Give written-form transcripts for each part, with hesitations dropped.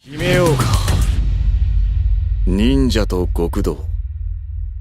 決めようか。忍者と極道。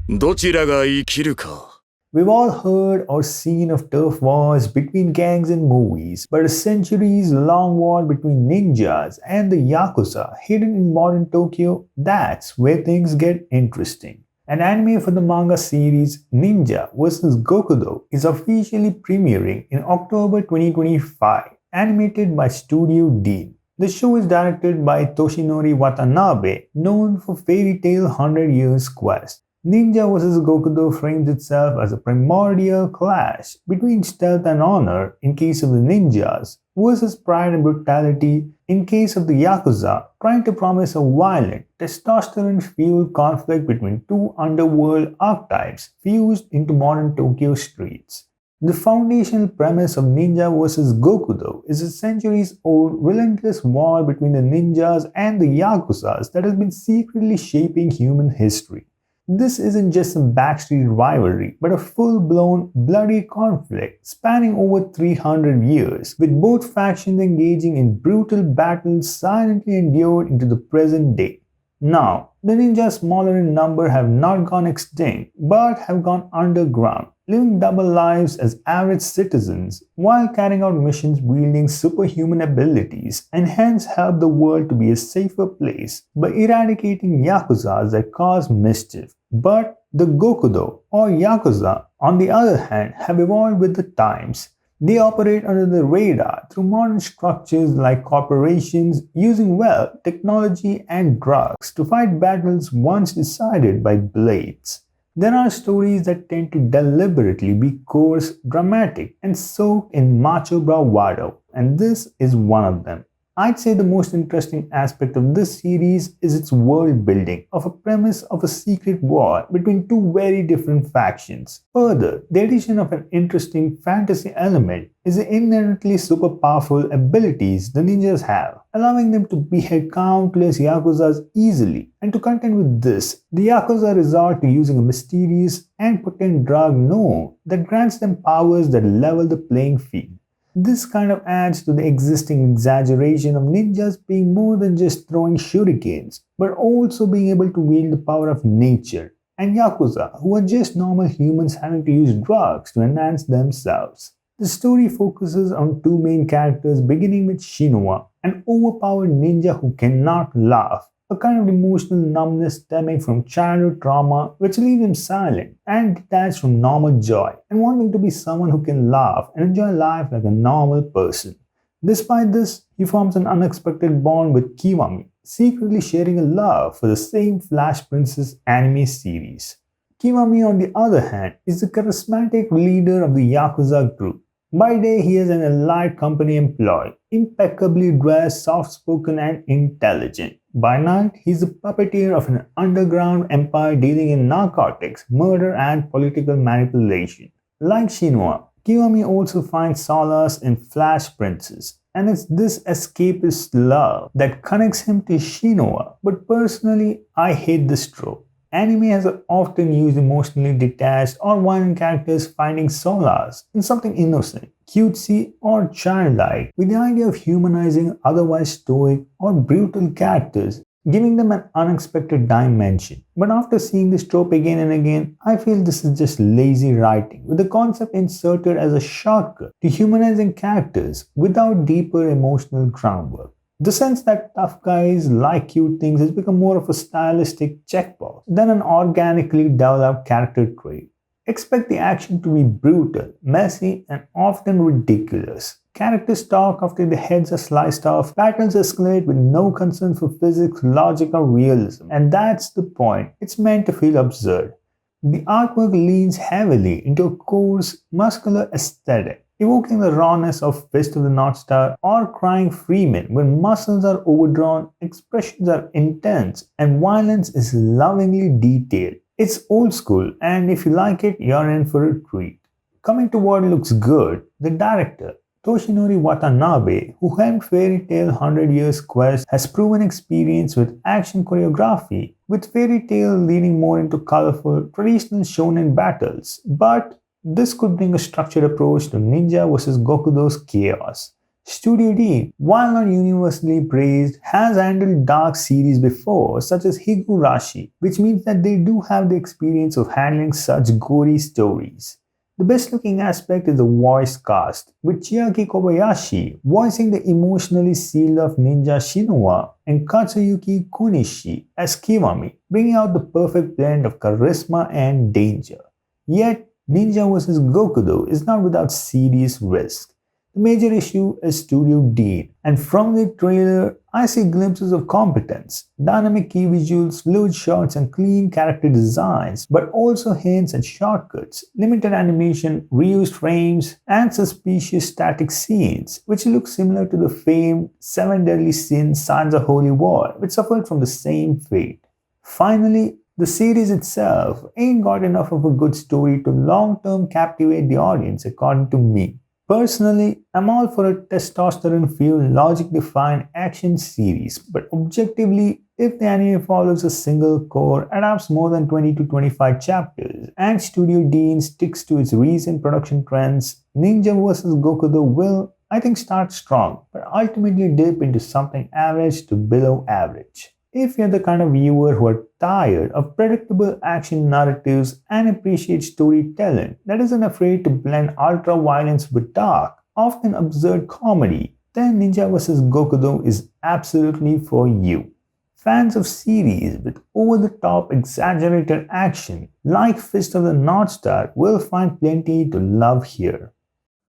どちらが生きるか。We've all heard or seen of turf wars between gangs in movies, but a centuries-long war between ninjas and the Yakuza hidden in modern Tokyo, that's where things get interesting. An anime for the manga series Ninja vs. GOKUDO is officially premiering in October 2025, animated by Studio Dean. The show is directed by Toshinori Watanabe, known for Fairy Tail 100 Years Quest. Ninja vs. Gokudo frames itself as a primordial clash between stealth and honor in case of the ninjas versus pride and brutality in case of the Yakuza, trying to promise a violent, testosterone-fueled conflict between two underworld archetypes fused into modern Tokyo streets. The foundational premise of Ninja vs. Gokudo is a centuries-old relentless war between the ninjas and the Yakuzas that has been secretly shaping human history. This isn't just some backstreet rivalry, but a full-blown, bloody conflict spanning over 300 years, with both factions engaging in brutal battles silently endured into the present day. Now, the ninjas smaller in number have not gone extinct, but have gone underground, living double lives as average citizens while carrying out missions wielding superhuman abilities and hence help the world to be a safer place by eradicating Yakuzas that cause mischief. But the Gokudo or Yakuza, on the other hand, have evolved with the times. They operate under the radar through modern structures like corporations using wealth, technology, and drugs to fight battles once decided by blades. There are stories that tend to deliberately be coarse, dramatic, and soaked in macho bravado, and this is one of them. I'd say the most interesting aspect of this series is its world building of a premise of a secret war between two very different factions. Further, the addition of an interesting fantasy element is the inherently super powerful abilities the ninjas have, allowing them to behead countless Yakuzas easily. And to contend with this, the Yakuza resort to using a mysterious and potent drug known that grants them powers that level the playing field. This kind of adds to the existing exaggeration of ninjas being more than just throwing shurikens, but also being able to wield the power of nature, and Yakuza, who are just normal humans having to use drugs to enhance themselves. The story focuses on two main characters, beginning with Shinua, an overpowered ninja who cannot laugh, a kind of emotional numbness stemming from childhood trauma which leaves him silent and detached from normal joy and wanting to be someone who can laugh and enjoy life like a normal person. Despite this, he forms an unexpected bond with Kiwami, secretly sharing a love for the same Flash Princess anime series. Kiwami, on the other hand, is the charismatic leader of the Yakuza group. By day, he is an elite company employee, impeccably dressed, soft-spoken, and intelligent. By night, he is a puppeteer of an underground empire dealing in narcotics, murder, and political manipulation. Like Shinua, Kiwami also finds solace in Flash Princess, and it's this escapist love that connects him to Shinua. But personally, I hate this trope. Anime has often used emotionally detached or violent characters finding solace in something innocent, cutesy, or childlike, with the idea of humanizing otherwise stoic or brutal characters, giving them an unexpected dimension. But after seeing this trope again and again, I feel this is just lazy writing, with the concept inserted as a shortcut to humanizing characters without deeper emotional groundwork. The sense that tough guys like cute things has become more of a stylistic checkbox than an organically developed character trait. Expect the action to be brutal, messy, and often ridiculous. Characters talk after their heads are sliced off, battles escalate with no concern for physics, logic, or realism. And that's the point. It's meant to feel absurd. The artwork leans heavily into a coarse, muscular aesthetic, evoking the rawness of Fist of the North Star or Crying Freeman, when muscles are overdrawn, expressions are intense, and violence is lovingly detailed. It's old school, and if you like it, you're in for a treat. Coming to what looks good, the director, Toshinori Watanabe, who helmed Fairy Tail 100 Years Quest, has proven experience with action choreography, with Fairy Tail leaning more into colorful, traditional shonen battles. But this could bring a structured approach to Ninja vs. Gokudo's chaos. Studio D, while not universally praised, has handled dark series before, such as Higurashi, which means that they do have the experience of handling such gory stories. The best looking aspect is the voice cast, with Chiaki Kobayashi voicing the emotionally sealed off ninja Shinoa and Katsuyuki Konishi as Kiwami, bringing out the perfect blend of charisma and danger. Yet, Ninja vs. Gokudo is not without serious risk. The major issue is Studio Dean, and from the trailer, I see glimpses of competence, dynamic key visuals, fluid shots, and clean character designs, but also hints at shortcuts, limited animation, reused frames, and suspicious static scenes, which look similar to the famed Seven Deadly Sins Signs of Holy War, which suffered from the same fate. Finally, the series itself ain't got enough of a good story to long term captivate the audience, according to me. Personally, I'm all for a testosterone fueled, logic defined action series, but objectively, if the anime follows a single core, adapts more than 20 to 25 chapters, and Studio Dean sticks to its recent production trends, Ninja vs. Gokudo will, I think, start strong, but ultimately dip into something average to below average. If you're the kind of viewer who are tired of predictable action narratives and appreciate storytelling that isn't afraid to blend ultra violence with dark, often absurd comedy, then Ninja vs. Gokudo is absolutely for you. Fans of series with over the top exaggerated action like Fist of the North Star will find plenty to love here.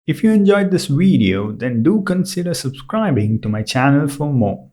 If you enjoyed this video, then do consider subscribing to my channel for more.